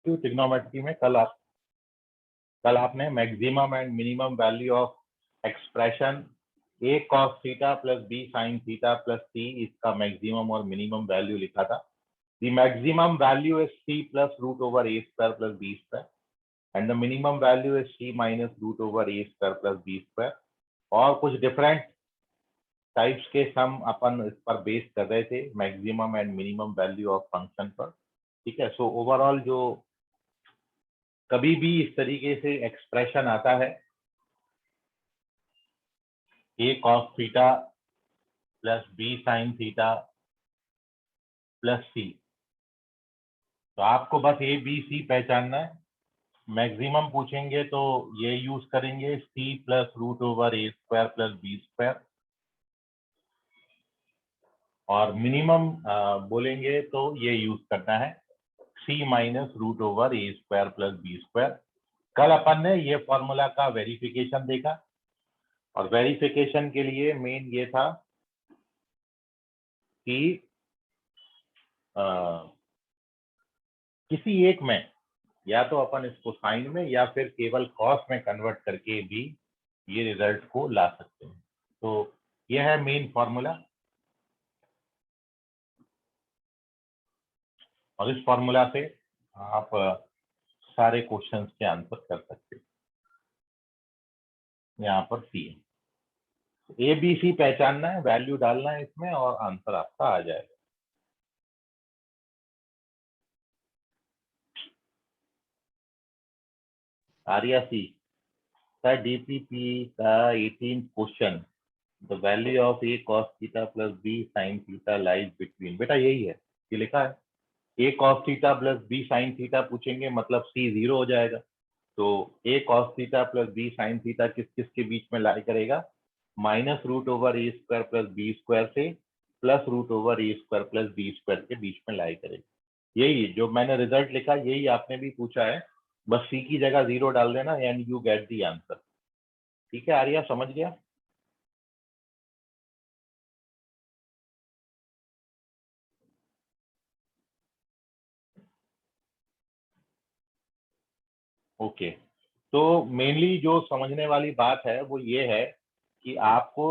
Trigonometry में कल आपने maximum and minimum value of expression a cos थीटा plus b sin theta plus c इसका मैक्सिमम और मिनिमम वैल्यू लिखा था. The maximum value is c plus root over a square plus b square and the minimum value is c minus root over a square plus b square. और कुछ different types के सम अपन इस पर base कर रहे थे maximum and minimum value of function पर. ठीक है. सो ओवरऑल जो कभी भी इस तरीके से एक्सप्रेशन आता है a cos थीटा plus b sin theta plus c, तो आपको बस ए बी सी पहचानना है. मैक्सिमम पूछेंगे तो ये यूज करेंगे c plus root over a square plus b square, और मिनिमम बोलेंगे तो ये यूज करना है c minus root over a square plus b square. कल अपन ने ये फॉर्मूला का वेरिफिकेशन देखा और वेरिफिकेशन के लिए मेन ये था कि किसी एक में या तो अपन इसको साइन में या फिर केवल कॉस में कन्वर्ट करके भी ये रिजल्ट को ला सकते हैं. तो यह है मेन फॉर्मूला और इस फॉर्मूला से आप सारे क्वेश्चंस के आंसर कर सकते हैं. यहाँ पर सी है, ए बी सी पहचानना है, वैल्यू डालना है इसमें और आंसर आपका आ जाएगा. आर्या सी का डीपीपी का 18th question, the value of a cos theta plus B sign theta lies between. बेटा यही है, ये लिखा है a cos theta plus B sign theta पूछेंगे मतलब सी 0 हो जाएगा. तो ए cos theta plus B sign थीटा किस किस के बीच में लाई करेगा, minus root over a square plus b square से plus root over a square plus b square के बीच में लाई करेगा. यही जो मैंने रिजल्ट लिखा यही आपने भी पूछा है, बस सी की जगह 0 डाल देना and you get the answer. ठीक है आर्या, समझ गया? ओके. तो मेनली जो समझने वाली बात है वो ये है कि आपको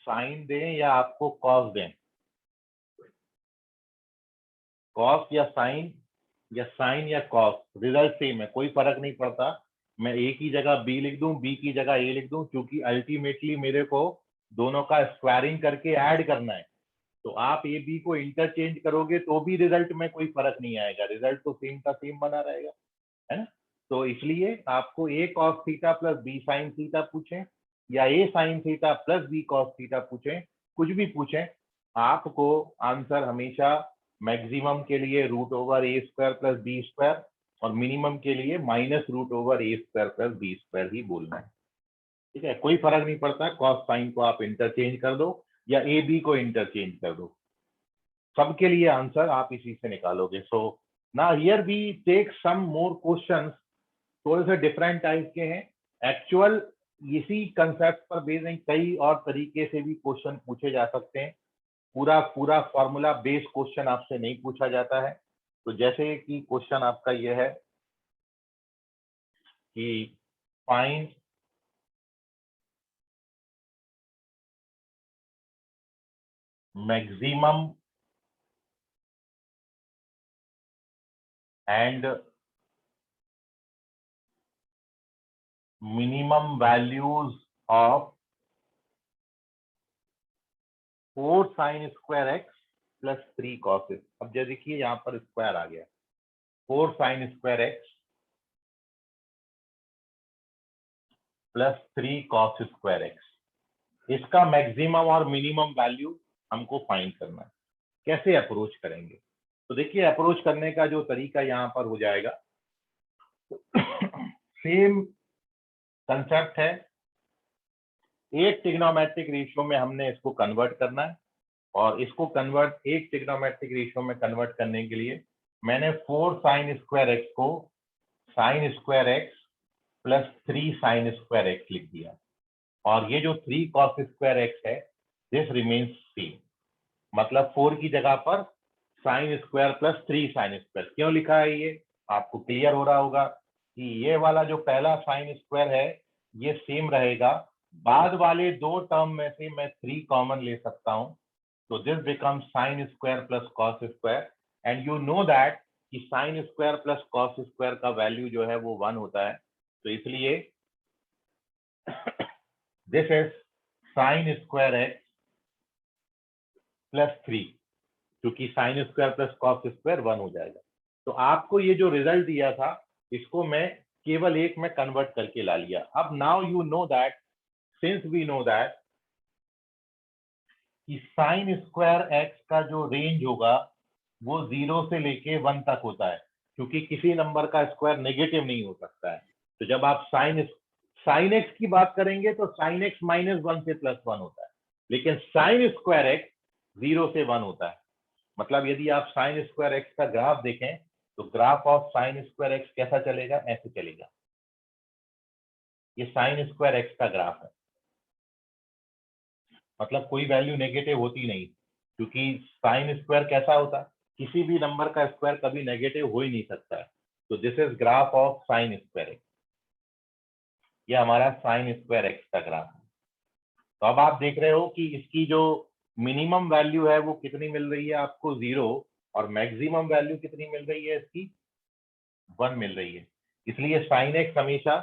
साइन दें या आपको कॉस दें, कॉस या साइन या कॉस, रिजल्ट सेम है, कोई फर्क नहीं पड़ता. मैं ए की जगह बी लिख दूं, बी की जगह ए लिख दूं, क्योंकि अल्टीमेटली मेरे को दोनों का स्क्वायरिंग करके ऐड करना है. तो आप ए बी को इंटरचेंज करोगे तो भी रिजल्ट में कोई फर्क नहीं आएगा, रिजल्ट तो सेम का सेम बना रहेगा, है ना. तो इसलिए आपको a cos theta plus B sign theta पूछें या a sine theta plus b cos theta पूछें, कुछ भी पूछें, आपको आंसर हमेशा मैक्सिमम के लिए root over a square plus b square और मिनिमम के लिए minus root over a square plus b square ही बोलना है. ठीक है, कोई फर्क नहीं पड़ता, कॉस साइन को आप इंटरचेंज कर दो या ए बी को इंटरचेंज कर दो, सबके लिए आंसर आप इसी से निकालोगे. सो ना here we take some more questions, थोड़े से डिफरेंट टाइप के हैं. एक्चुअल इसी कंसेप्ट पर बेस्ड नहीं, कई और तरीके से भी क्वेश्चन पूछे जा सकते हैं. पूरा पूरा फॉर्मूला बेस्ड क्वेश्चन आपसे नहीं पूछा जाता है. तो जैसे कि क्वेश्चन आपका यह है कि find maximum and minimum values of 4 sign square x plus 3 cos x. अब जैसे देखिए यहाँ पर स्क्वायर आ गया, 4 sign square x plus 3 cos square x, इसका मैक्सिमम और मिनिमम वैल्यू हमको फाइंड करना है. कैसे अप्रोच करेंगे? तो देखिए अप्रोच करने का जो तरीका यहाँ पर हो जाएगा, सेम कंसेप्ट है. एक ट्रिग्नोमेट्रिक रेशियो में हमने इसको कन्वर्ट करना है और इसको कन्वर्ट एक ट्रिग्नोमेट्रिक रेशियो में कन्वर्ट करने के लिए मैंने 4 साइन स्क्वायर एक्स को sign square x plus 3 sign square x लिख दिया, और ये जो 3 कॉस स्क्वायर एक्स है दिस रिमेन्स सेम, मतलब 4 की जगह पर sign square plus 3 sine square. क्यों लिखा है ये? आपको क्लियर हो रहा होगा कि ये वाला जो पहला साइन स्क्वायर है ये सेम रहेगा, बाद वाले दो टर्म में से मैं 3 कॉमन ले सकता हूं, तो this becomes sine square plus cos square, and you know that कि sine square plus cos square का वैल्यू जो है वो 1 होता है, तो इसलिए this is sine square x plus 3, क्योंकि sine square plus cos square 1 हो जाएगा। तो आपको ये जो रिजल्ट दिया था इसको मैं केवल एक में कन्वर्ट करके ला लिया। अब now you know that, since we know that कि साइन स्क्वायर एक्स का जो रेंज होगा वो 0 से लेके 1 तक होता है, क्योंकि किसी नंबर का स्क्वायर नेगेटिव नहीं हो सकता है। तो जब आप साइन एक्स की बात करेंगे तो साइन एक्स -1 से +1 होता है, लेकिन साइन स्क्वायर एक्स 0 से 1 होता है। मतलब यदि आप साइन स्क्वायर एक्स का ग्राफ देखें तो graph of sine square x कैसा चलेगा, ऐसे चलेगा। ये साइन स्क्वायर एक्स का ग्राफ है, मतलब कोई वैल्यू नेगेटिव होती नहीं, क्योंकि साइन स्क्वायर कैसा होता है, किसी भी नंबर का स्क्वायर कभी नेगेटिव हो ही नहीं सकता है। तो this is graph of sine square x, ये हमारा साइन स्क्वायर एक्स का ग्राफ है। तो अब आप देख रहे हो कि इसकी जो मिनिमम वैल्यू है वो कितनी मिल रही है आपको, 0, और मैक्सिमम वैल्यू कितनी मिल रही है इसकी, 1 मिल रही है। इसलिए साइन एक्स हमेशा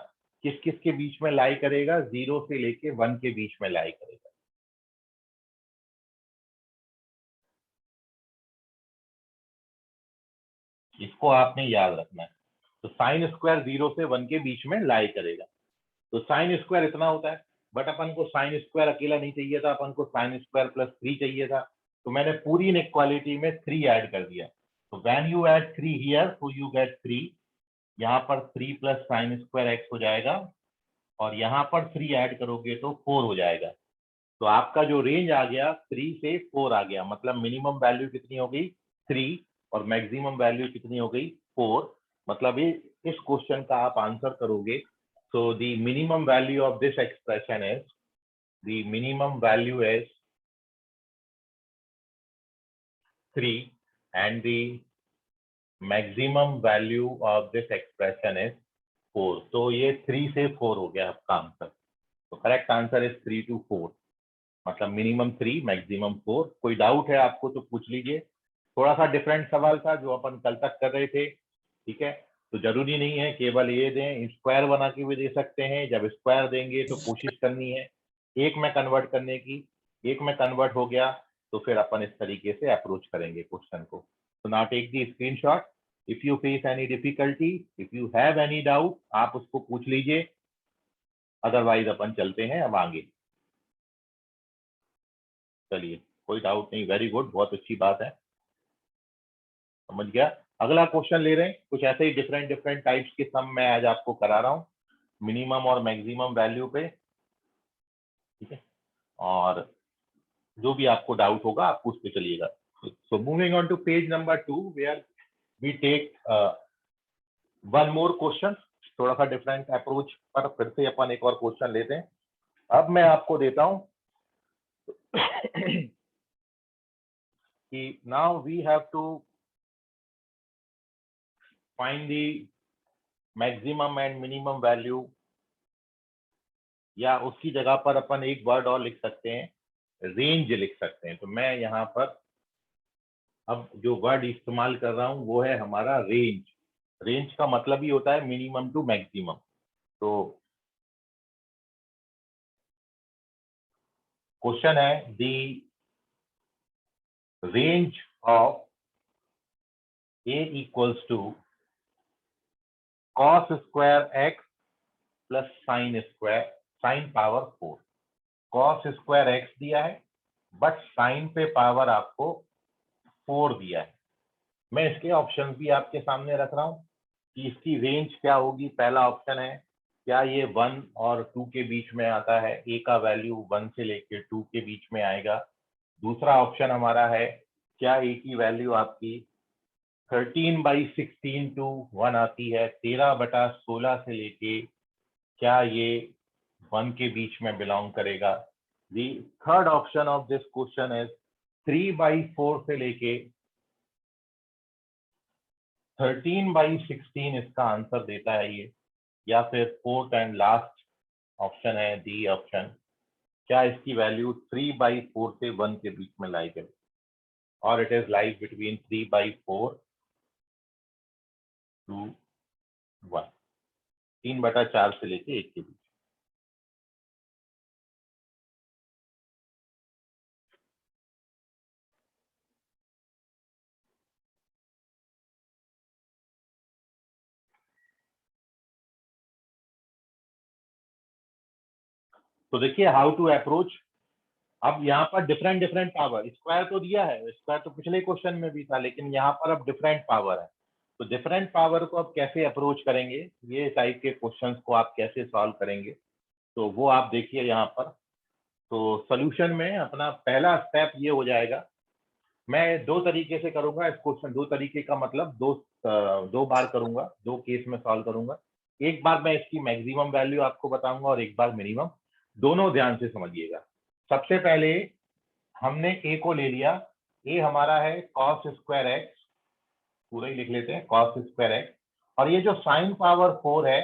किस किस के बीच में लाई करेगा, 0 से लेके 1 के बीच में लाई करेगा। इसको आपने याद रखना है। तो साइन स्क्वायर 0 से 1 के बीच में लाई करेगा, तो साइन स्क्वायर इतना होता है। बट अपन को साइन स्क्वायर अकेला नहीं चाहिए था, अपन को साइन स्क्वायर प्लस 3 चाहिए था, तो मैंने पूरी इनइक्वालिटी में 3 ऐड कर दिया। तो when you add 3 here, so you get 3, यहाँ पर 3 प्लस साइन स्क्वायर एक्स हो जाएगा, और यहाँ पर 3 ऐड करोगे तो 4 हो जाएगा। तो आपका जो रेंज आ गया 3 से 4 आ गया, मतलब मिनिमम वैल्यू कितनी हो गई, 3, और मैक्सिमम वैल्यू कितनी हो गई, 4। मतलब इस क्वेश्चन का आप आंसर करोगे, so the minimum value of this expression is, the minimum value is 3 and the maximum value of this expression is 4। तो ये 3 से 4 हो गया आपका आंसर। तो करेक्ट आंसर इज 3 to 4, मतलब मिनिमम 3 मैक्सिमम 4। कोई डाउट है आपको तो पूछ लीजिए। थोड़ा सा डिफरेंट सवाल था जो अपन कल तक कर रहे थे, ठीक है। तो जरूरी नहीं है केवल ये दें, स्क्वायर बना के भी दे सकते हैं। जब स्क्वायर देंगे तो कोशिश करनी है एक में कन्वर्ट करने की। एक में कन्वर्ट हो गया तो फिर अपन इस तरीके से अप्रोच करेंगे क्वेश्चन को। तो now take the screenshot. If you face any difficulty, if you have any doubt, आप उसको पूछ लीजिए, अदरवाइज अपन चलते हैं अब आगे। चलिए, कोई डाउट नहीं, वेरी गुड, बहुत अच्छी बात है, समझ गया। अगला क्वेश्चन ले रहे हैं, कुछ ऐसे ही डिफरेंट डिफरेंट टाइप्स के सम मैं आज आपको करा रहा हूँ मिनिमम और मैक्सिमम वैल्यू पे, ठीक है। और जो भी आपको डाउट होगा आप पूछते चलिएगा। So moving on to page number 2 where we take one more question. थोड़ा सा डिफरेंट अप्रोच पर फिर से अपन एक और क्वेश्चन लेते हैं। अब मैं आपको देता हूं कि now we have to find the maximum and minimum value, या उसकी जगह पर अपन एक वर्ड और लिख सकते हैं, रेंज लिख सकते हैं। तो मैं यहाँ पर अब जो वर्ड इस्तेमाल कर रहा हूँ वो है हमारा रेंज। रेंज का मतलब ही होता है मिनिमम टू मैक्सिमम। तो क्वेश्चन है the range of a equals to cos square x plus sine square, sine power 4। Cos square x दिया है बट साइन पे पावर आपको 4 दिया है। मैं इसके ऑप्शन भी आपके सामने रख रहा हूं कि इसकी रेंज क्या होगी। पहला ऑप्शन है क्या ये 1 और 2 के बीच में आता है, ए का वैल्यू 1 से लेकर 2 के बीच में आएगा। दूसरा ऑप्शन हमारा है क्या ए की वैल्यू आपकी 13/16 to 1 आती है, 13/16 से लेके क्या ये 1 के बीच में बिलोंग करेगा। दी third option of this question is 3/4 से लेके 13/16 इसका आंसर देता है ये, या फिर फोर्थ एंड लास्ट ऑप्शन है डी ऑप्शन, क्या इसकी वैल्यू 3/4 से 1 के बीच में लाई करें, और it is like between 3/4 to 1, 3/4 से लेके 1 के बीच। तो देखिए हाउ टू अप्रोच। अब यहाँ पर डिफरेंट डिफरेंट पावर, स्क्वायर तो दिया है, स्क्वायर तो पिछले क्वेश्चन में भी था, लेकिन यहाँ पर अब डिफरेंट पावर है। तो डिफरेंट पावर को अब कैसे अप्रोच करेंगे, ये टाइप के क्वेश्चंस को आप कैसे सॉल्व करेंगे, तो वो आप देखिए यहाँ पर। तो सोल्यूशन में अपना पहला स्टेप ये हो जाएगा, मैं दो तरीके से करूंगा इस क्वेश्चन, दो तरीके का मतलब दो बार करूंगा, दो केस में सॉल्व करूंगा। एक बार मैं इसकी मैक्सिमम वैल्यू आपको बताऊंगा और एक बार मिनिमम, दोनों ध्यान से समझिएगा। सबसे पहले हमने ए को ले लिया, ए हमारा है cos स्क्वायर एक्स, पूरा ही लिख लेते हैं cos स्क्वायर एक्स, और ये जो साइन पावर 4 है,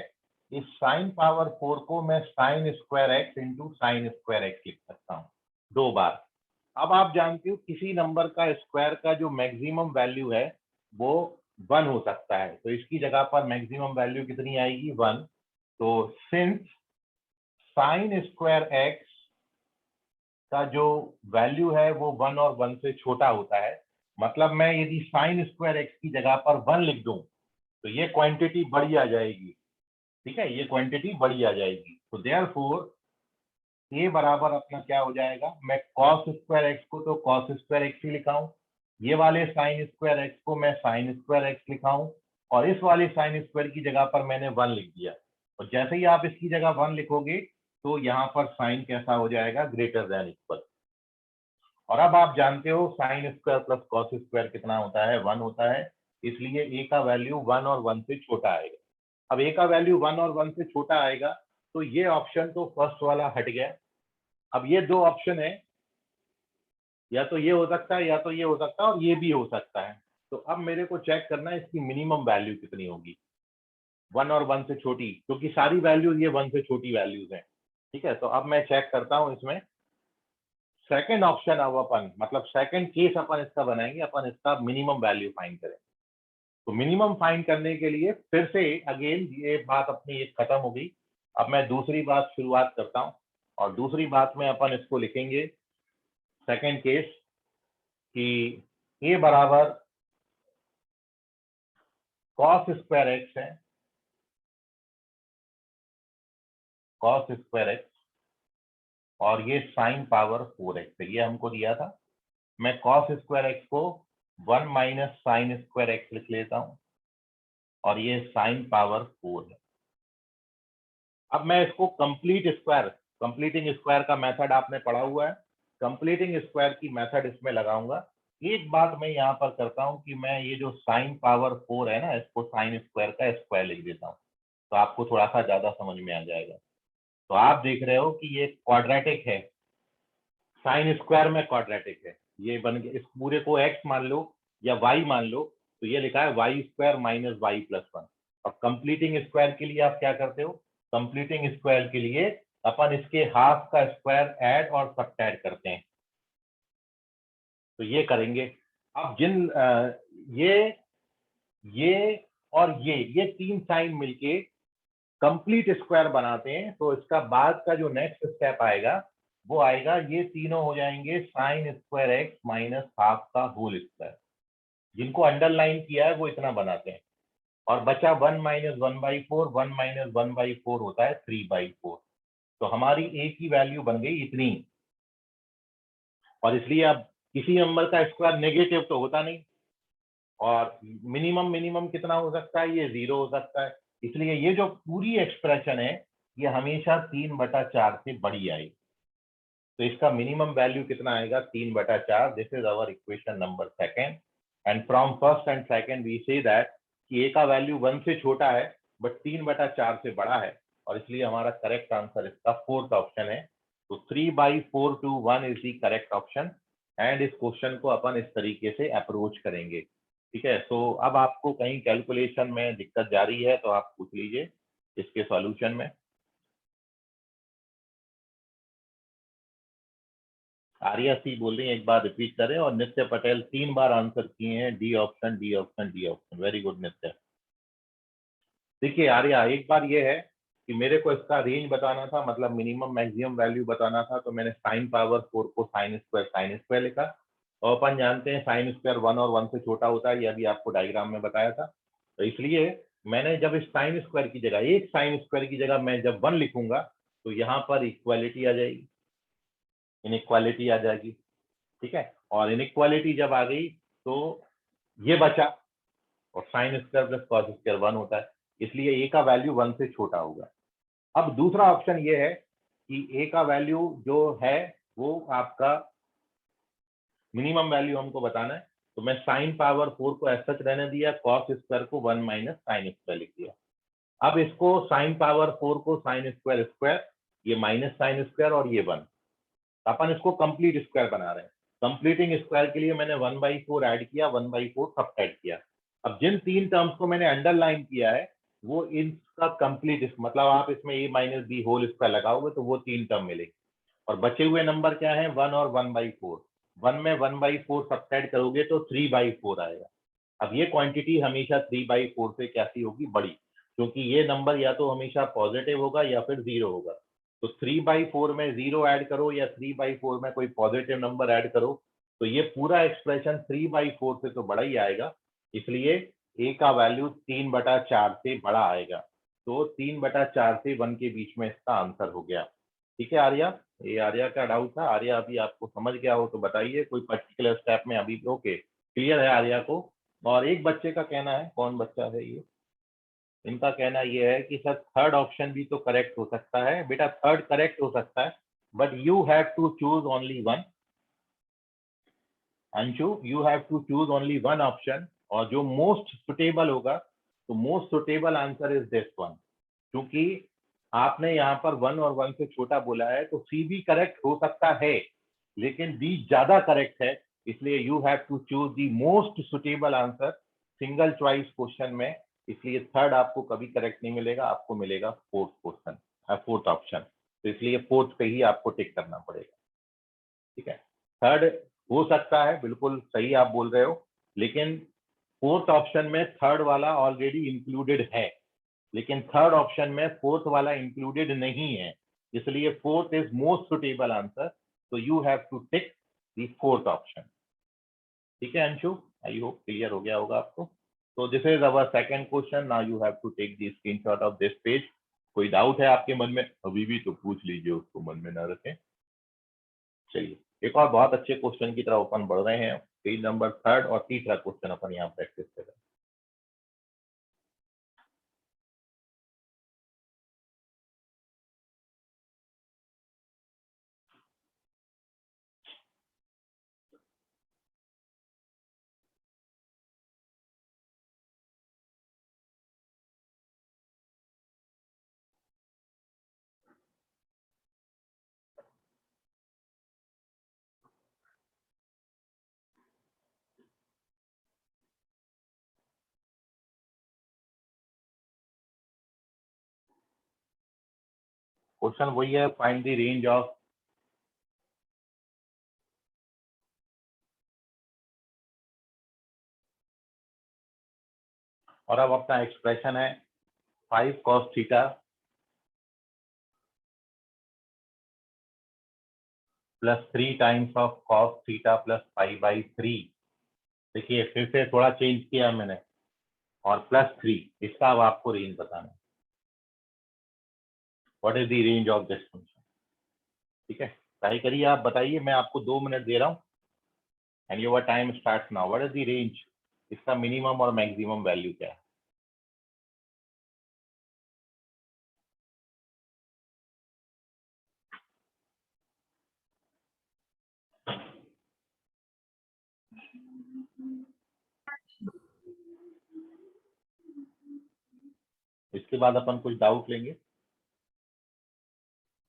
इस साइन पावर 4 को मैं sign square x into sign square x लिख सकता हूँ दो बार। अब आप जानते हो किसी नंबर का स्क्वायर का जो मैक्सिमम वैल्यू है वो 1 हो सकता है, तो इसकी जगह पर मैक्सिमम वैल्यू कितनी आएगी, 1। तो सिंस साइन स्क्वायर एक्स का जो वैल्यू है वो 1 और 1 से छोटा होता है, मतलब मैं यदि साइन स्क्वायर एक्स की जगह पर 1 लिख दूं तो ये क्वांटिटी बड़ी आ जाएगी, ठीक है, ये क्वांटिटी बड़ी आ जाएगी। तो देयरफॉर ये बराबर अपना क्या हो जाएगा, मैं कॉस स्क्वायर एक्स को तो कॉस स्क्वायर एक्स ही लिखाऊं, ये वाले साइन स्क्वायर एक्स को मैं साइन स्क्वायर एक्स लिखाऊं, और इस वाले साइन स्क्वायर की जगह पर मैंने 1 लिख दिया। और जैसे ही आप इसकी जगह 1 लिखोगे तो यहाँ पर साइन कैसा हो जाएगा, ग्रेटर देन इक्वल। और अब आप जानते हो sign square plus cos square कितना होता है, 1 होता है, इसलिए ए का वैल्यू 1 और 1 से छोटा आएगा। अब ए का वैल्यू 1 और 1 से छोटा आएगा तो ये ऑप्शन तो फर्स्ट वाला हट गया। अब ये दो ऑप्शन है, या तो ये हो सकता है या तो ये हो सकता है और ये भी हो सकता है। तो अब मेरे को चेक करना है इसकी मिनिमम वैल्यू कितनी होगी, 1 और 1 से छोटी, क्योंकि सारी वैल्यूज ये 1 से छोटी वैल्यूज हैं, ठीक है। तो अब मैं चेक करता हूं इसमें सेकंड ऑप्शन, अब अपन मतलब सेकंड केस अपन इसका बनाएंगे, अपन इसका मिनिमम वैल्यू फाइंड करें। तो मिनिमम फाइंड करने के लिए फिर से अगेन ये बात अपनी एक खत्म हो गई, अब मैं दूसरी बात शुरुआत करता हूँ, और दूसरी बात में अपन इसको लिखेंगे सेकंड केस कि ए बराबर कॉस स्क्वायर एक्स है, कॉस स्क्वायर एक्स, और ये साइन पावर 4x है, ये हमको दिया था। मैं कॉस स्क्वायर एक्स को 1 माइनस साइन स्क्वायर एक्स लिख लेता हूँ, और ये साइन पावर 4 है। अब मैं इसको कंप्लीट स्क्वायर, कंप्लीटिंग स्क्वायर का मेथड आपने पढ़ा हुआ है, कंप्लीटिंग स्क्वायर की मेथड इसमें लगाऊंगा। एक बात मैं यहाँ पर करता हूँ कि मैं ये जो साइन पावर 4 है ना, इसको साइन स्क्वायर का स्क्वायर लिख देता हूँ, तो आपको थोड़ा सा ज्यादा समझ में आ जाएगा। तो आप देख रहे हो कि ये क्वाड्रेटिक है, साइन स्क्वायर में क्वाड्रेटिक है, ये बन गया, इस पूरे को एक्स मान लो या वाई मान लो, तो ये लिखा है y square minus y plus 1। अब कंप्लीटिंग स्क्वायर के लिए आप क्या करते हो, कंप्लीटिंग स्क्वायर के लिए अपन इसके हाफ का स्क्वायर ऐड और सब्ट्रैक्ट करते हैं, तो ये करेंगे। अब ये और ये तीन साइन मिलके कंप्लीट स्क्वायर बनाते हैं, तो इसका बाद का जो नेक्स्ट स्टेप आएगा वो आएगा, ये तीनों हो जाएंगे sign square x minus half का होल स्क्वायर, जिनको अंडरलाइन किया है वो इतना बनाते हैं, और बचा 1 माइनस 1/4, 1 माइनस 1/4 होता है 3/4। तो हमारी ए की वैल्यू बन गई इतनी, और इसलिए अब किसी नंबर का स्क्वायर नेगेटिव तो होता नहीं, और मिनिमम मिनिमम कितना हो सकता है, ये 0 हो सकता है, इसलिए ये जो पूरी एक्सप्रेशन है ये हमेशा 3/4 से बड़ी आएगी। तो इसका मिनिमम वैल्यू कितना आएगा, 3/4। This is our equation number second, and from first and second we say that कि ए का वैल्यू 1 से छोटा है बट 3/4 से बड़ा है, और इसलिए हमारा करेक्ट आंसर इसका फोर्थ ऑप्शन है। तो 3/4 to 1 is the correct option, and इस क्वेश्चन को अपन इस तरीके से अप्रोच करेंगे। ठीक है, तो अब आपको कहीं कैलकुलेशन में दिक्कत जा रही है तो आप पूछ लीजिए इसके सॉल्यूशन में। आर्या सी बोल रही है, एक बार रिपीट करें। और नित्य पटेल 3 बार आंसर किए हैं, D option D option D option. Very good नित्य। देखिए आर्या, एक बार ये है कि मेरे को इसका रेंज बताना था, मतलब मिनिमम मैक्सिमम वैल्यू बताना था, तो मैंने साइन पावर 4 को साइन स्क्वायर लिखा। और अपन जानते हैं साइन स्क्वायर 1 और 1 से छोटा होता है, ये अभी आपको डायग्राम में बताया था। तो इसलिए मैंने जब इस साइन स्क्वायर की जगह, एक साइन स्क्वायर की जगह मैं जब 1 लिखूंगा तो यहाँ पर इक्वालिटी आ जाएगी, इनइक्वालिटी आ जाएगी। ठीक है, और इनइक्वालिटी जब आ गई तो ये बचा, और sign square plus cos square 1 होता है, इसलिए ए का वैल्यू 1 से छोटा होगा। अब दूसरा ऑप्शन ये है कि ए का वैल्यू जो है वो आपका मिनिमम वैल्यू हमको बताना है, तो मैं साइन पावर 4 को ऐसा रहने दिया, कॉस स्क्वायर को 1 माइनस साइन स्क्वायर लिख दिया। अब इसको साइन पावर 4 को साइन स्क्वायर स्क्वायर, ये माइनस साइन स्क्वायर और ये 1, अपन इसको कंप्लीट स्क्वायर बना रहे हैं। कंप्लीटिंग स्क्वायर के लिए मैंने 1/4 ऐड किया, 1/4 सब्ट्रैक्ट किया। अब जिन 3 टर्म्स को मैंने अंडरलाइन किया है वो इनका कंप्लीट, मतलब आप इसमें a minus b whole square लगाओगे तो वो 3 टर्म मिलेगी। और बचे हुए नंबर क्या है, 1 और 1/4। 1 में 1/4 सब्ट्रैक्ट करोगे तो 3/4 आएगा। अब ये क्वांटिटी हमेशा 3/4 से कैसी होगी, बड़ी, क्योंकि ये नंबर या तो हमेशा पॉजिटिव होगा या फिर 0 होगा। तो 3/4 में 0 ऐड करो या 3/4 में कोई पॉजिटिव नंबर ऐड करो, तो ये पूरा एक्सप्रेशन 3/4 से तो बड़ा ही आएगा। इसलिए ए का वैल्यू 3/4 से बड़ा आएगा। तो 3/4 से 1 के बीच में इसका आंसर हो गया। ठीक है आर्या, ये आर्या का डाउट था। आर्या अभी आपको समझ गया हो तो बताइए, कोई पर्टिकुलर स्टेप में अभी ओके क्लियर है आर्या को। और एक बच्चे का कहना है, कौन बच्चा है ये, इनका कहना ये है कि सर थर्ड ऑप्शन भी तो करेक्ट हो सकता है। बेटा थर्ड करेक्ट हो सकता है, but you have to choose only one. Anshu, you have to choose only one option, और जो मोस्ट सुटेबल होगा, तो most suitable answer is this one. क्योंकि आपने यहाँ पर 1 और 1 से छोटा बोला है, तो सी भी करेक्ट हो सकता है, लेकिन बी ज्यादा करेक्ट है। इसलिए you have to choose the most suitable answer single choice question में। इसलिए थर्ड आपको कभी करेक्ट नहीं मिलेगा, आपको मिलेगा फोर्थ क्वेश्चन, फोर्थ ऑप्शन। तो इसलिए फोर्थ पे ही आपको टिक करना पड़ेगा। ठीक है, थर्ड हो सकता है, बिल्कुल सही आप बोल रहे हो, लेकिन फोर्थ ऑप्शन में थर्ड वाला ऑलरेडी इंक्लूडेड है, लेकिन थर्ड ऑप्शन में फोर्थ वाला इंक्लूडेड नहीं है। इसलिए fourth is most suitable answer, तो you have to tick the fourth option. ठीक है अंशु, आई होप क्लियर हो गया होगा आपको। तो this is our second question. Now you have to take the screenshot of this page. कोई डाउट है आपके मन में अभी भी तो पूछ लीजिए, उसको मन में ना रखें। चलिए एक और बहुत अच्छे क्वेश्चन की तरफ अपन बढ़ रहे हैं। पेज नंबर 3 और तीसरा क्वेश्चन अपन यहाँ प्रैक्टिस कर रहे हैं। क्वेश्चन वही है, फाइंड द रेंज ऑफ, और अब अपना एक्सप्रेशन है 5 cos थीटा प्लस 3 टाइम्स ऑफ cos थीटा प्लस π/3। देखिए फिर से थोड़ा चेंज किया मैंने, और प्लस 3, इसका अब आपको रेंज बताना है। What is the range of this function. ठीक है, ट्राई करिए, आप बताइए, मैं आपको 2 मिनट दे रहा हूँ, and your time start now. What is the range, इसका मिनिमम और मैक्सिमम वैल्यू क्या है। इसके बाद अपन कुछ डाउट लेंगे,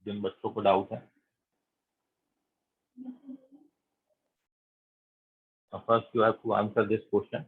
जिन बच्चों को डाउट है। First you have to answer this question.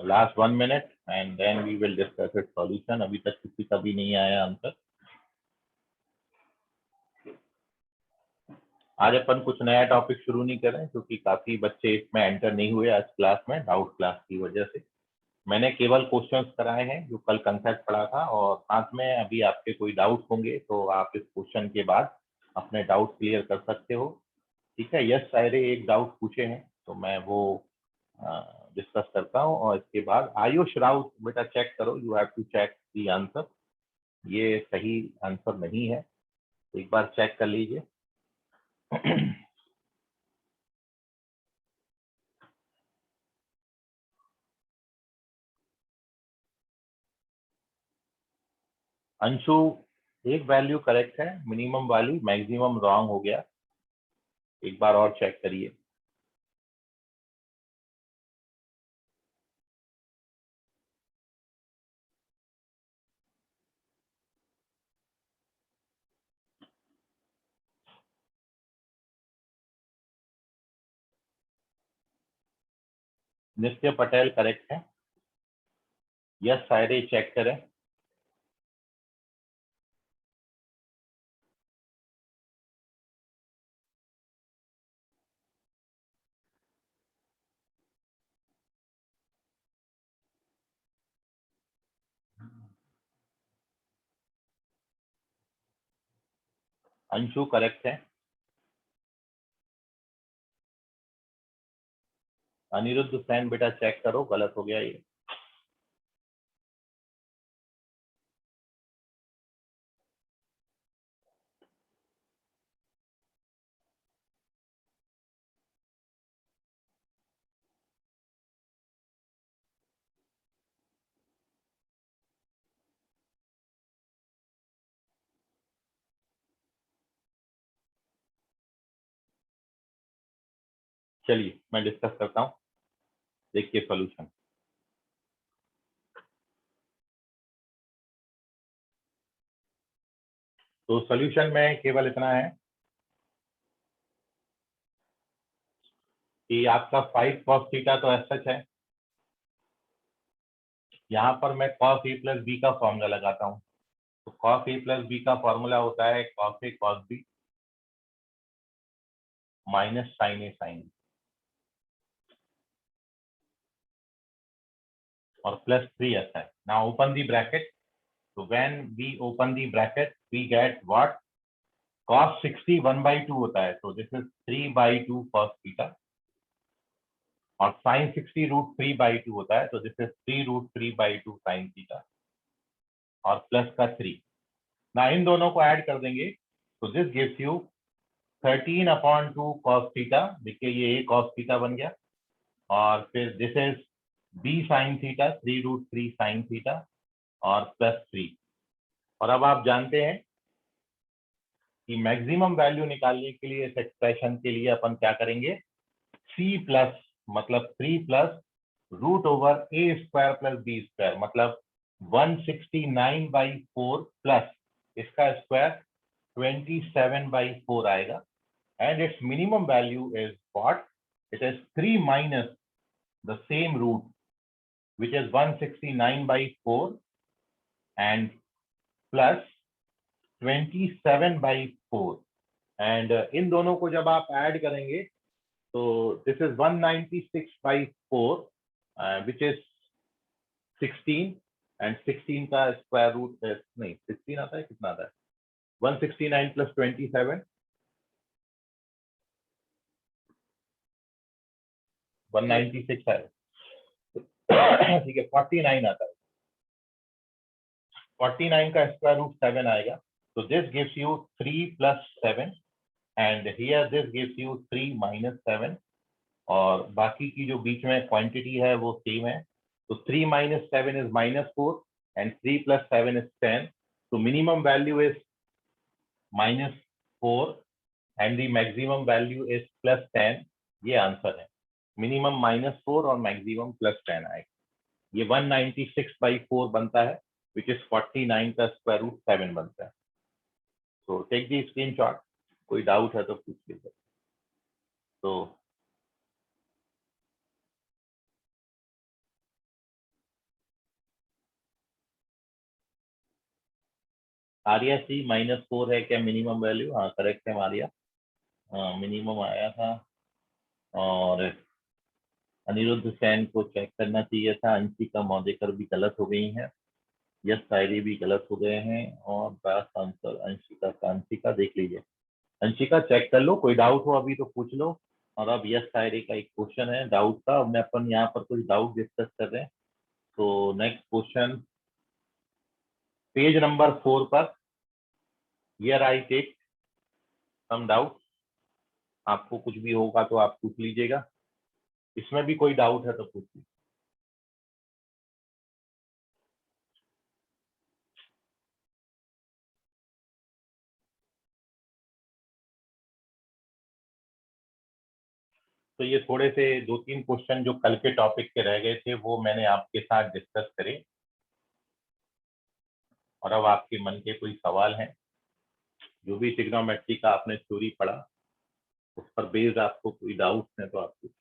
Last 1 minute and then we will discuss it solution. अभी तक किसी का भी नहीं आया आंसर। आज अपन कुछ नया टॉपिक शुरू नहीं कर रहे हैं क्योंकि काफी बच्चे इसमें एंटर नहीं हुए आज क्लास में, डाउट क्लास की वजह से। मैंने केवल क्वेश्चंस कराए हैं जो कल कंसेप्ट पढ़ा था, और साथ में अभी आपके कोई डाउट होंगे तो आप इस क्वेश्चन के बाद अपने डाउट क्लियर कर सकते हो। ठीक है, यस सायरे एक डाउट पूछे हैं तो मैं वो डिस्कस करता हूँ, और इसके बाद आयुष राउत बेटा चेक करो, you have to check the answer. ये सही आंसर नहीं है, एक बार चेक कर लीजिए। अंशु, एक वैल्यू करेक्ट है मिनिमम वाली, मैक्सिमम रॉन्ग हो गया, एक बार और चेक करिए। नित्य पटेल करेक्ट है। यस सायरे चेक करें। अंशु करेक्ट है। अनिरुद्ध हुसैन बेटा चेक करो, गलत हो गया ये। चलिए मैं डिस्कस करता हूँ, देखिए सॉल्यूशन। तो सॉल्यूशन में केवल इतना है कि आपका 5 cos थीटा तो एज सच है। यहाँ पर मैं cos a प्लस बी का फॉर्मूला लगाता हूँ। तो cos a प्लस बी का फॉर्मूला होता है cos a cos b minus sin a sin b, और प्लस 3 ऐसा है। Now open the bracket. So when we open the bracket, we get what? Cos 60 1/2 होता है, तो this is 3/2 cos theta, और sin 60 √3/2 होता है, तो this is 3√3/2 sin theta, और प्लस का 3 ना इन दोनों को ऐड कर देंगे तो this gives you 13/2 cos theta। देखिए ये a cos theta बन गया, और फिर this is b sin theta 3√3 sin theta, और प्लस 3। और अब आप जानते हैं कि मैक्सिमम वैल्यू निकालने के लिए इस एक्सप्रेशन के लिए अपन क्या करेंगे, c प्लस मतलब 3 प्लस √a² प्लस b² मतलब 169/4 प्लस इसका स्क्वायर 27/4 आएगा, and it's minimum value is what? It is 3 minus the same root which is 169/4 and plus 27/4, and इन दोनों को जब आप ऐड करेंगे तो this is 196/4 which is 16, and 16 का स्क्वायर रूट नहीं 16 आता है, कितना आता है 169 प्लस 27 196 है। ठीक है, 49 आता है, 49 का स्क्वायर रूट 7 आएगा, तो this gives you 3 plus 7, and here this gives you 3 minus 7, और बाकी की जो बीच में क्वांटिटी है वो सेम है। तो 3 minus 7 is -4 and 3 plus 7 is 10। तो minimum value is -4 and the maximum value is +10। ये आंसर है, मिनिमम -4 और मैक्सिमम +10 आएगा। ये 196/4 बनता है, विच इज 49 का स्क्वायर रूट 7 बनता है। तो टेक दी स्क्रीनशॉट, कोई डाउट है तो पूछ लीजिए। तो आर्या सी -4 है क्या मिनिमम वैल्यू? हाँ करेक्ट है आर्या, मिनिमम आया था। और अनिरुद्ध सैन को चेक करना चाहिए था। अंशिका मौदेकर भी गलत हो गई हैं, यस शायरी भी गलत हो गए हैं, और लास्ट आंसर अंशिका का। अंशिका देख लीजिए, अंशिका चेक कर लो, कोई डाउट हो अभी तो पूछ लो। और अब यस शायरी का एक क्वेश्चन है डाउट का, अब मैं अपन यहाँ पर कुछ डाउट डिस्कस कर रहे हैं। तो नेक्स्ट क्वेश्चन पेज नंबर 4 पर, here I take some doubt. आपको कुछ भी होगा तो आप पूछ लीजिएगा, इसमें भी कोई डाउट है तो पूछ लीजिए। तो ये थोड़े से 2-3 क्वेश्चन जो कल के टॉपिक के रह गए थे वो मैंने आपके साथ डिस्कस करे। और अब आपके मन के कोई सवाल हैं, जो भी ट्रिग्नोमेट्री का आपने थ्योरी पढ़ा उस पर बेस्ड आपको कोई डाउट है तो आप पूछिए।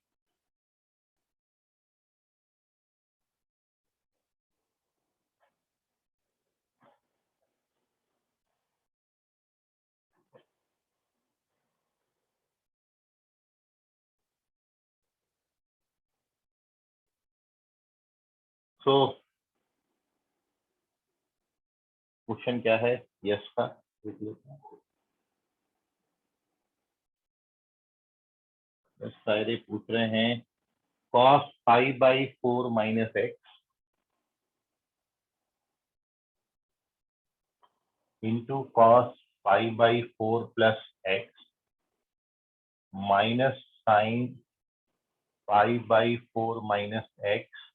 सो क्वेश्चन क्या है यस का? सारे पूछ रहे हैं cos π/4 minus x into cos π/4 plus x minus sine π/4 minus x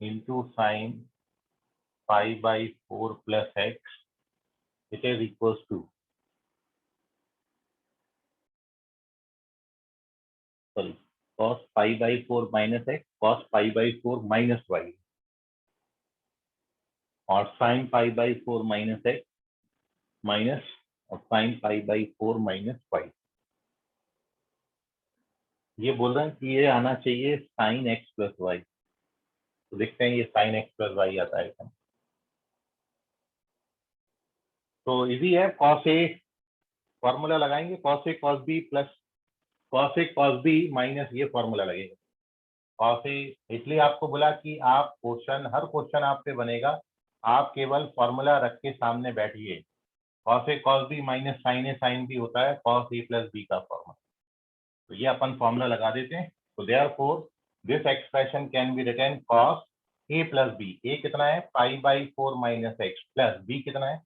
into sine π/4 plus x, it is equals to, sorry, cos π/4 minus x cos π/4 minus y, और साइन π/4 माइनस एक्स माइनस और sine π/4 minus y. ये बोल रहे हैं कि ये आना चाहिए साइन एक्स प्लस वाई। तो देखते हैं ये साइन एक्स प्लस वाई आता है क्या। तो इजी है, कॉस ए फॉर्मूला लगाएंगे, cos a cos B plus cos a cos b minus ये फॉर्मूला लगेगा कॉस ए। इसलिए आपको बोला कि आप क्वेश्चन, हर क्वेश्चन आपसे बनेगा, आप केवल फॉर्मूला रख के सामने बैठिए। Cos a cos b minus sine a sine b होता है कॉस ए प्लस बी का फॉर्मूला। तो ये अपन फॉर्मूला लगा देते हैं। तो therefore this expression can be written cos a plus b. A कितना है π/4 माइनस एक्स, प्लस बी कितना है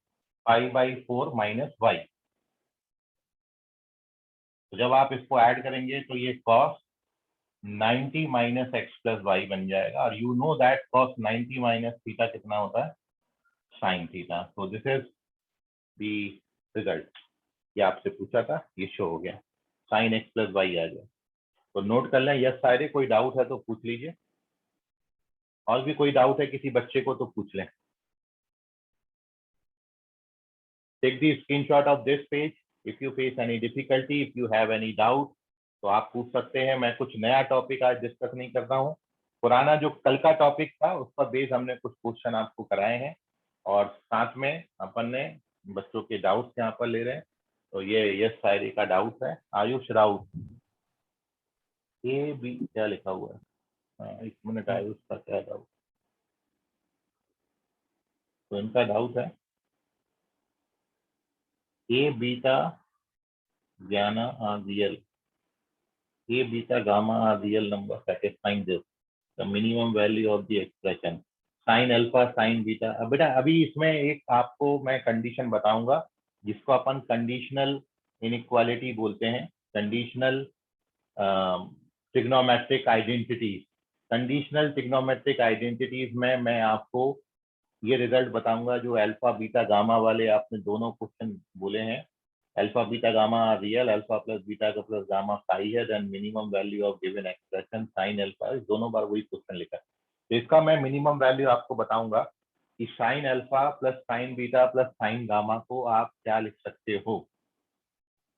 π/4 माइनस वाई। तो जब आप इसको ऐड करेंगे तो ये cos 90 minus x plus y बन जाएगा। और you know that cos 90 minus theta कितना होता है, साइन थीटा। तो दिस इज द रिजल्ट। ये आपसे पूछा था, ये शो हो गया, साइन एक्स प्लस वाई आ गया। तो नोट कर लें यस सारे, कोई डाउट है तो पूछ लीजिए। और भी कोई डाउट है किसी बच्चे को तो पूछ लें। Take the screenshot of this page if you face any difficulty, if you have any doubt तो आप पूछ सकते हैं। मैं कुछ नया टॉपिक आज डिस्कस नहीं कर रहा हूँ, पुराना जो कल का टॉपिक था उस पर बेस हमने कुछ क्वेश्चन आपको कराए हैं, और साथ में अपन ने बच्चों के डाउट्स यहाँ पर ले रहे हैं। तो ये यस शायरी का डाउट है, आयुष राउत, ए बी क्या लिखा हुआ है? हाँ, एक मिनट, आयुष का क्या डाउट? तो इनका डाउट है a beta gamma are real, a beta gamma are real number satisfying this, the minimum value of the expression sine alpha sine beta. अब बेटा अभी इसमें एक आपको मैं कंडीशन बताऊंगा जिसको अपन कंडीशनल इनइक्वालिटी बोलते हैं, conditional trigonometric identities. Conditional trigonometric identities में मैं आपको ये रिजल्ट बताऊंगा जो अल्फा बीटा गामा वाले आपने दोनों क्वेश्चन बोले हैं। Alpha beta gamma real, alpha plus beta का प्लस गामा साई है, then minimum value of given expression sine alpha, दोनों बार वही क्वेश्चन लिखा है। तो इसका मैं मिनिमम वैल्यू आपको बताऊंगा कि sign alpha plus sine beta plus sine gamma को आप क्या लिख सकते हो।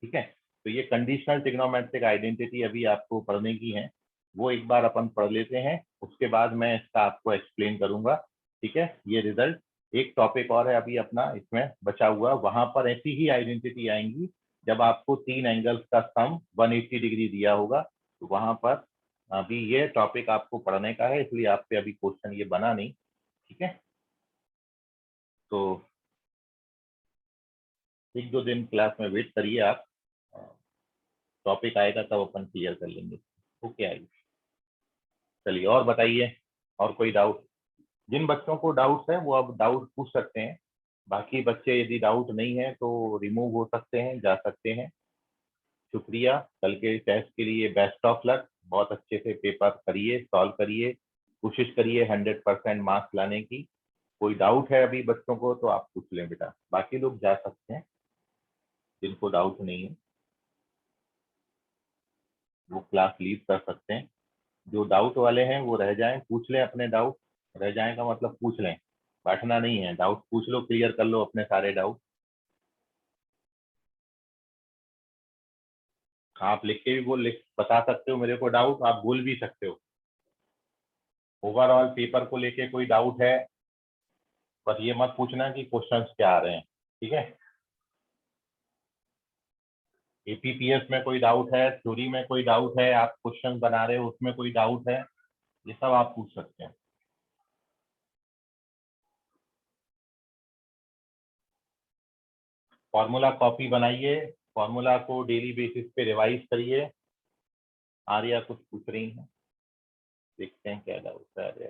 ठीक है, तो ये कंडीशनल ट्रिग्नोमेट्रिक आइडेंटिटी अभी आपको पढ़ने की है, वो एक बार अपन पढ़ लेते हैं, उसके बाद मैं इसका आपको एक्सप्लेन करूंगा। ठीक है, ये रिजल्ट एक टॉपिक और है अभी अपना इसमें बचा हुआ, वहां पर ऐसी ही आइडेंटिटी आएंगी जब आपको 3 एंगल्स का सम 180 डिग्री दिया होगा, तो वहां पर अभी ये टॉपिक आपको पढ़ने का है, इसलिए आप पे अभी क्वेश्चन ये बना नहीं। ठीक है, तो 1-2 दिन क्लास में वेट करिए आप, टॉपिक आएगा तब अपन क्लियर कर लेंगे। ओके आएगी, चलिए और बताइए, और कोई डाउट? जिन बच्चों को डाउट्स है वो अब डाउट पूछ सकते हैं, बाकी बच्चे यदि डाउट नहीं है तो रिमूव हो सकते हैं, जा सकते हैं। शुक्रिया, कल के टेस्ट के लिए बेस्ट ऑफ लक, बहुत अच्छे से पेपर करिए, सॉल्व करिए, कोशिश करिए 100% मार्क्स लाने की। कोई डाउट है अभी बच्चों को तो आप पूछ लें बेटा, बाकी लोग जा सकते हैं, जिनको डाउट नहीं है वो क्लास लीव कर सकते हैं। जो डाउट वाले हैं वो रह जाएं, पूछ लें अपने डाउट, रह जाए का मतलब पूछ लें, बैठना नहीं है, डाउट पूछ लो, क्लियर कर लो अपने सारे डाउट। आप लिख के भी बोल लिख बता सकते हो मेरे को डाउट, आप बोल भी सकते हो। ओवरऑल पेपर को लेके कोई डाउट है, बस ये मत पूछना कि क्वेश्चंस क्या आ रहे हैं। ठीक है, एपीपीएस में कोई डाउट है, थ्योरी में कोई डाउट है, आप क्वेश्चन बना रहे हो उसमें कोई डाउट है, ये सब आप पूछ सकते हैं। फॉर्मूला कॉपी बनाइए, फॉर्मूला को डेली बेसिस पे रिवाइज करिए। आर्या कुछ पूछ रही है, देखते हैं क्या डाउट है आर्या।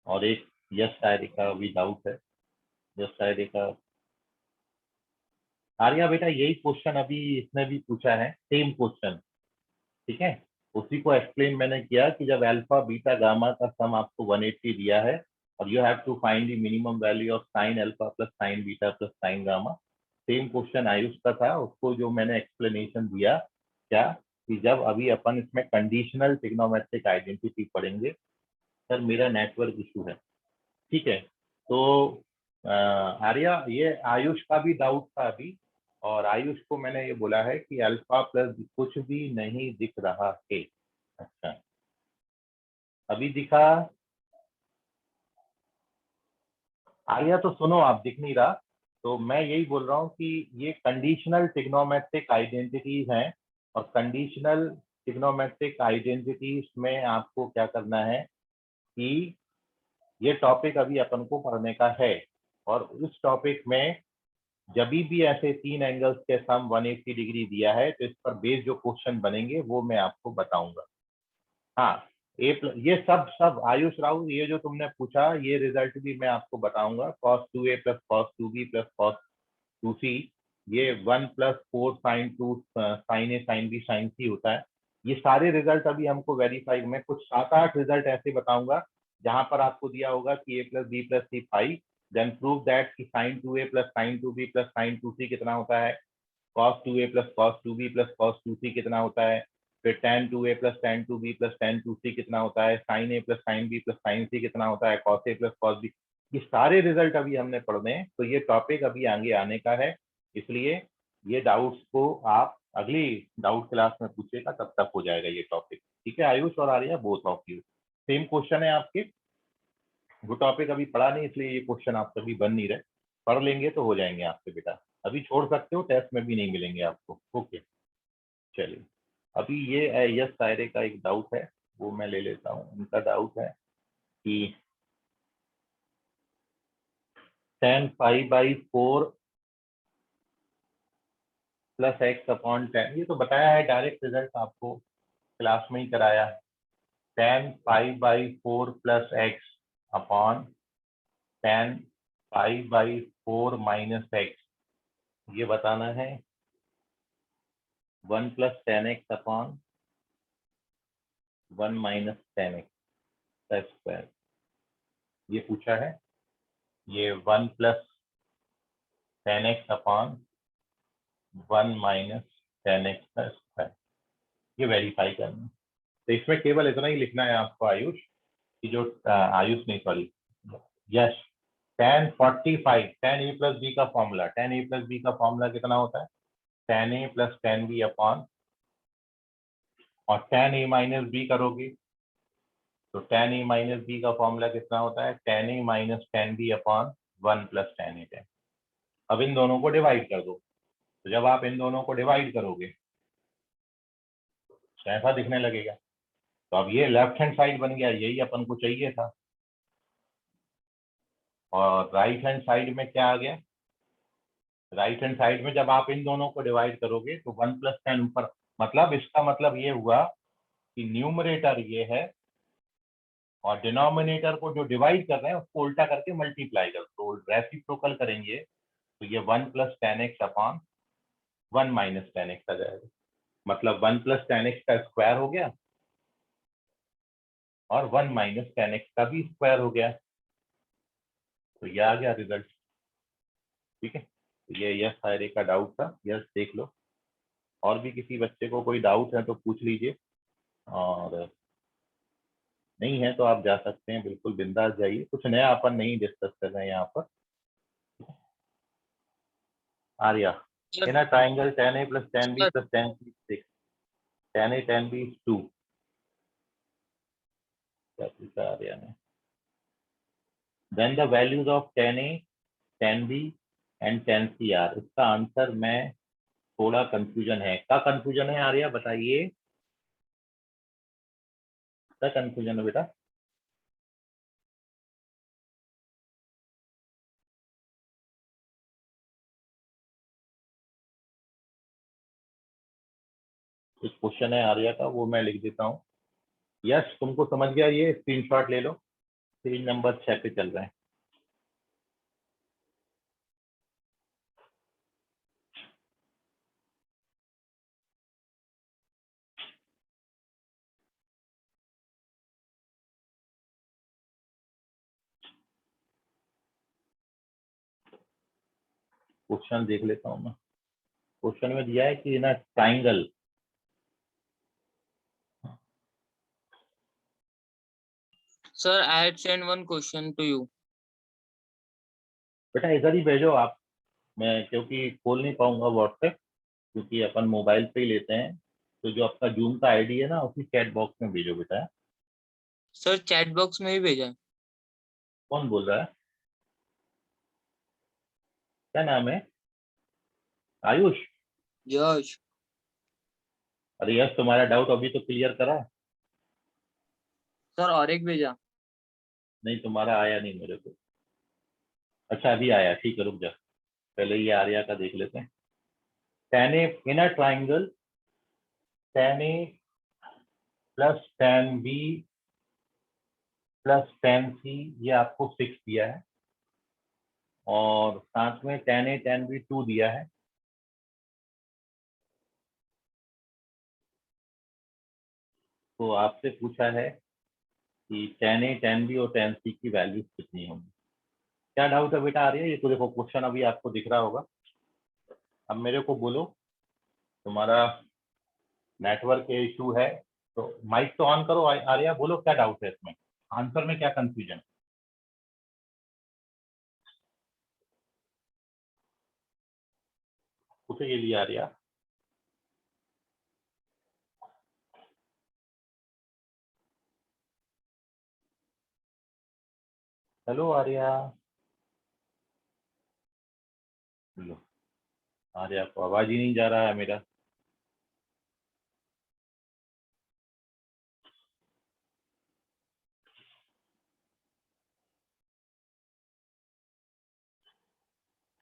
और एक यस शायरी का भी डाउट है, यस शायरी का। आर्या बेटा यही क्वेश्चन अभी इसने भी पूछा है, सेम क्वेश्चन। ठीक है, उसी को एक्सप्लेन मैंने किया कि जब अल्फा बीटा गामा का सम आपको 180 दिया है और you have to find the minimum value of sine alpha plus sine beta plus sine gamma. Same question Ayush का था, उसको जो मैंने एक्सप्लेनेशन दिया क्या कि जब अभी अपन इसमें कंडीशनल ट्रिग्नोमेट्रिक आइडेंटिटी पढ़ेंगे। सर मेरा नेटवर्क इशू है। ठीक है, तो आर्या ये आयुष का भी डाउट था अभी, और आयुष को मैंने ये बोला है कि अल्फा प्लस कुछ भी नहीं दिख रहा है। अच्छा, अभी दिखा? आर्या तो सुनो, आप दिख नहीं रहा, तो मैं यही बोल रहा हूँ कि ये कंडीशनल ट्रिग्नोमेट्रिक आइडेंटिटीज हैं, और कंडीशनल ट्रिग्नोमेट्रिक आइडेंटिटीज में आपको क्या करना है कि ये टॉपिक अभी अपन को पढ़ने का है, और उस टॉपिक में जब भी ऐसे 3 एंगल्स के सम 180 डिग्री दिया है तो इस पर बेस्ड जो क्वेश्चन बनेंगे वो मैं आपको बताऊंगा। हाँ, ये सब सब आयुष राहुल, ये जो तुमने पूछा ये रिजल्ट भी मैं आपको बताऊंगा, cos 2a plus cos 2b plus cos 2c, ये 1 plus 4 sign 2 sign a sine B sign सी होता है। ये सारे रिजल्ट अभी हमको वेरीफाई, मैं कुछ 7-8 रिजल्ट ऐसे बताऊंगा जहां पर आपको दिया होगा कि a plus b plus c 5, then prove that कि sine 2a plus sine 2b plus sine 2c कितना होता है, cos 2a plus cos 2b plus cos 2c कितना होता है, फिर tan 2a plus tan 2b plus tan 2c कितना होता है, sin a plus sin b plus sin c कितना होता है, cos a plus cos b। ये सारे रिजल्ट अभी हमने पढ़ने हैं, तो ये टॉपिक अभी आगे आने का है, इसलिए ये डाउट्स को आप अगली डाउट क्लास में पूछेगा, तब तक हो जाएगा ये टॉपिक। ठीक है आयुष और Arya, both of you same question है आपके, वो टॉपिक अभी पढ़ा नहीं इसलिए ये क्वेश्चन आपसे भी बन नहीं रहे, पढ़ लेंगे तो हो जाएंगे आपसे बेटा, अभी छोड़ सकते हो, टेस्ट में भी नहीं मिलेंगे आपको। ओके, चलिए अभी ये यस सायरे का एक डाउट है, वो मैं ले लेता हूँ। उनका डाउट है कि tan pi by 4 plus x upon 10, ये तो बताया है, डायरेक्ट रिजल्ट आपको क्लास में ही कराया है। tan pi by 4 plus x upon tan 5/4 minus x, ये बताना है 1 + tan x upon 1 - tan x का स्क्वायर, ये पूछा है। ये 1 + tan x upon 1 - tan x का स्क्वायर, ये वेरीफाई करना है। तो इसमें केवल इतना ही लिखना है आपको आयुष, कि जो आयुष नहीं, sorry, Yash, tan 45, tan a + b का फॉर्मूला, tan a + b का फॉर्मूला कितना होता है, tan a + tan b upon, और tan a - b करोगे तो tan a - b का फॉर्मूला कितना होता है, tan a - tan b upon 1 + tan a tan। अब इन दोनों को डिवाइड कर दो, तो जब आप इन दोनों को डिवाइड करोगे तो ऐसा दिखने लगेगा। तो अब ये लेफ्ट हैंड साइड बन गया, यही अपन को चाहिए था। और राइट हैंड साइड में क्या आ गया, राइट हैंड साइड में जब आप इन दोनों को डिवाइड करोगे तो 1 + tan ऊपर, मतलब इसका मतलब ये हुआ कि न्यूमरेटर ये है और डिनोमिनेटर को जो डिवाइड कर रहे हैं उसको उल्टा करके मल्टीप्लाई कर, तो रेसिप्रोकल करेंगे तो ये 1 + tan x upon 1 - tan x आ जाएगा। मतलब 1 + tan x का स्क्वायर हो गया और 1 - tan x का भी स्क्वायर हो गया। तो ये आ गया रिजल्ट। ठीक है, तो ये यस सारे का डाउट था, यस देख लो। और भी किसी बच्चे को कोई डाउट है तो पूछ लीजिए, और नहीं है तो आप जा सकते हैं, बिल्कुल बिंदास जाइए। कुछ नया अपन नहीं डिस्कस कर रहे हैं यहाँ पर। Arya, sir in a triangle tan a + tan b sir + tan c 6, tan a tan b is 2, क्या पूछा आर्या ने, then the values of tan a tan b and tan c are. इसका आंसर में थोड़ा कंफ्यूजन है, क्या कंफ्यूजन है आर्या बताइए, क्या कंफ्यूजन है बेटा। कुछ क्वेश्चन है आर्या का, वो मैं लिख देता हूँ। यस तुमको समझ गया, ये स्क्रीनशॉट ले लो, पेज नंबर 6 पे चल रहे हैं। क्वेश्चन देख लेता हूँ मैं। क्वेश्चन में दिया है कि ना triangle, sir I had send one question to you. बेटा इधर ही भेजो आप, मैं क्योंकि खोल नहीं पाऊंगा व्हाट्सएप, क्योंकि अपन मोबाइल पे ही लेते हैं। तो जो आपका जूम का आईडी है ना, उसी चैट बॉक्स में भेजो बेटा। सर चैट बॉक्स में ही भेजा है। कौन बोल रहा है, क्या नाम है, आयुष? यश। अरे यस, तुम्हारा डाउट अभी तो क्लियर करा। सर और एक भेजा। नहीं तुम्हारा आया नहीं मेरे को। अच्छा अभी आया, ठीक है रुक जा, पहले ये आर्या का देख लेते हैं। tan a in a triangle, tan a + tan b + tan c, ये आपको 6 दिया है, और साथ में tan a tan b 2 दिया है। तो आपसे पूछा है कि tan a tan b और tan c की वैल्यू कितनी होगी। क्या डाउट है बेटा आ रही है, ये तो देखो क्वेश्चन अभी आपको दिख रहा होगा। अब मेरे को बोलो, तुम्हारा नेटवर्क के इशू है तो माइक तो ऑन करो। आर्या बोलो क्या डाउट है इसमें, आंसर में क्या कंफ्यूजन। पूछो ये लिया आर्या। हेलो आर्या, लो, आर्या को आवाज ही नहीं जा रहा है मेरा।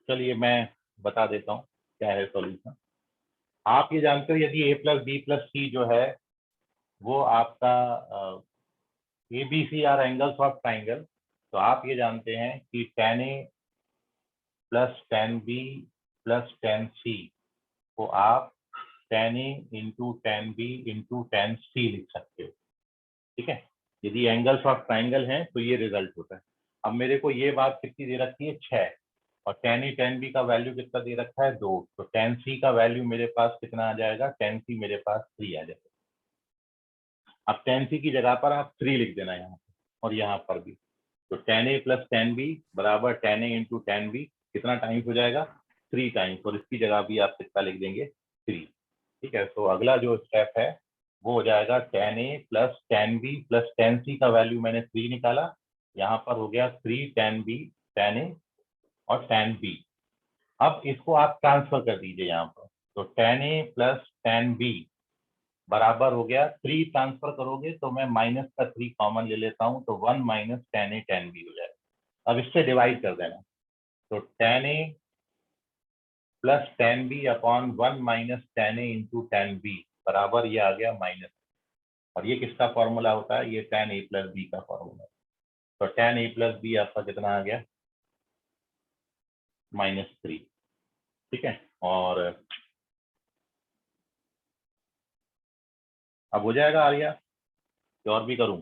चलिए मैं बता देता हूँ क्या है सॉल्यूशन। आप ये जानते हो यदि a + b + c जो है वो आपका a b c are angles of triangle, तो आप ये जानते हैं कि tan a plus tan b plus tan c को आप tan a into tan b into tan c लिख सकते हो। ठीक है, यदि एंगल्स ऑफ ट्राइंगल हैं तो ये रिजल्ट होता है। अब मेरे को ये बात कितनी दे रखी है, 6, और टेन ए टेन बी का वैल्यू कितना दे रखा है, 2, तो टेन सी का वैल्यू मेरे पास कितना आ जाएगा, टेन सी मेरे पास 3 आ जाएगा। अब टेन सी की जगह पर आप 3 लिख देना यहाँ पर और यहाँ पर भी, तो tan a plus tan b बराबर ten a into tan B कितना टाइम्स हो जाएगा, 3 टाइम्स, और इसकी जगह भी आप कितना लिख देंगे, 3। ठीक है, तो अगला जो स्टेप है वो हो जाएगा tan a plus tan b plus tan c का वैल्यू मैंने 3 निकाला, यहाँ पर हो गया 3 टेन बी टेन ए और टेन बी। अब इसको आप ट्रांसफर कर दीजिए यहाँ पर, तो tan a plus tan b बराबर हो गया 3, ट्रांसफर करोगे तो मैं माइनस का 3 कॉमन ले लेता हूँ, तो 1 minus tan a tan b हो जाएगा। अब इससे डिवाइड कर देना, तो tan a plus tan b upon 1 minus tan a into tan b बराबर ये आ गया माइनस, और ये किसका फॉर्मूला होता है, ये टेन ए प्लस बी का फॉर्मूला है। तो टेन ए प्लस बी आपका कितना आ गया, -3। ठीक है, और अब हो जाएगा आर्या, और भी करूं,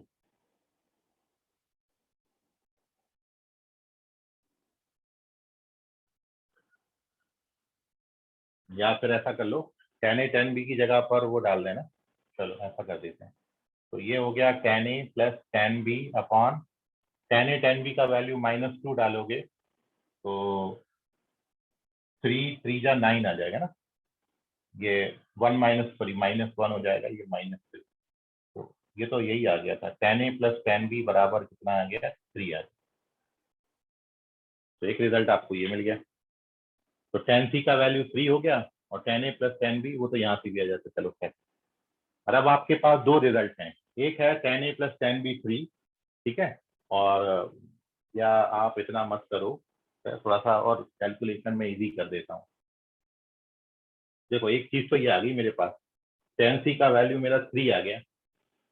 या फिर ऐसा कर लो, टेन ए टेन बी की जगह पर वो डाल देना। चलो ऐसा कर देते हैं, तो ये हो गया tan a plus tan b upon tan a tan b का वैल्यू -2 डालोगे तो 3 3 जा 9 आ जाएगा ना, ये 1 माइनस सॉरी -1 हो जाएगा, ये -3, तो ये तो यही आ गया था, ten a plus tan b बराबर कितना आ गया, 3 आ गया। तो एक रिजल्ट आपको ये मिल गया, तो टेन सी का वैल्यू 3 हो गया, और ten a plus tan B वो तो यहाँ से भी आ जाता है। चलो खैर, और अब आपके पास 2 रिजल्ट हैं, एक है ten a plus tan B 3, ठीक है, और या आप इतना मत करो, थोड़ा सा और कैलकुलेशन में इजी कर देता हूँ। देखो एक चीज तो ये आ गई मेरे पास, टेन सी का वैल्यू मेरा 3 आ गया।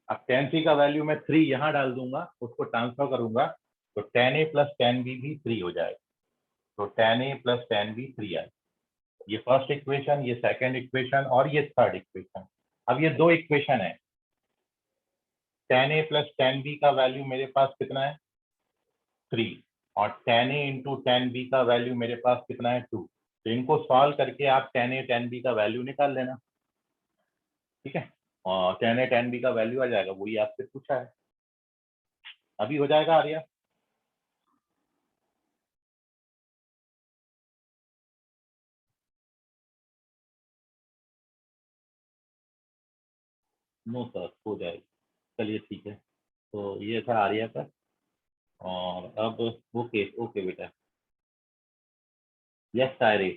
अब टेन सी का वैल्यू मैं 3 यहाँ डाल दूंगा, उसको ट्रांसफर करूंगा, तो tan a plus tan B भी 3 हो जाएगा, तो tan a plus tan B 3 आएगा। ये फर्स्ट इक्वेशन, ये सेकंड इक्वेशन और ये थर्ड इक्वेशन। अब ये 2 इक्वेशन है, ten a plus tan b का वैल्यू मेरे पास कितना है, 3, और ten a into tan b का वैल्यू मेरे पास कितना है, 2। तो इनको सॉल्व करके आप टेन ए टेन बी का वैल्यू निकाल लेना। ठीक है, और टेन ए टेन बी का वैल्यू आ जाएगा, वही आपसे पूछा है, अभी हो जाएगा आर्या। नो सर, हो जाएगा, चलिए ठीक है। तो ये था आर्या का, और अब ओके ओके बेटा, यस सारे,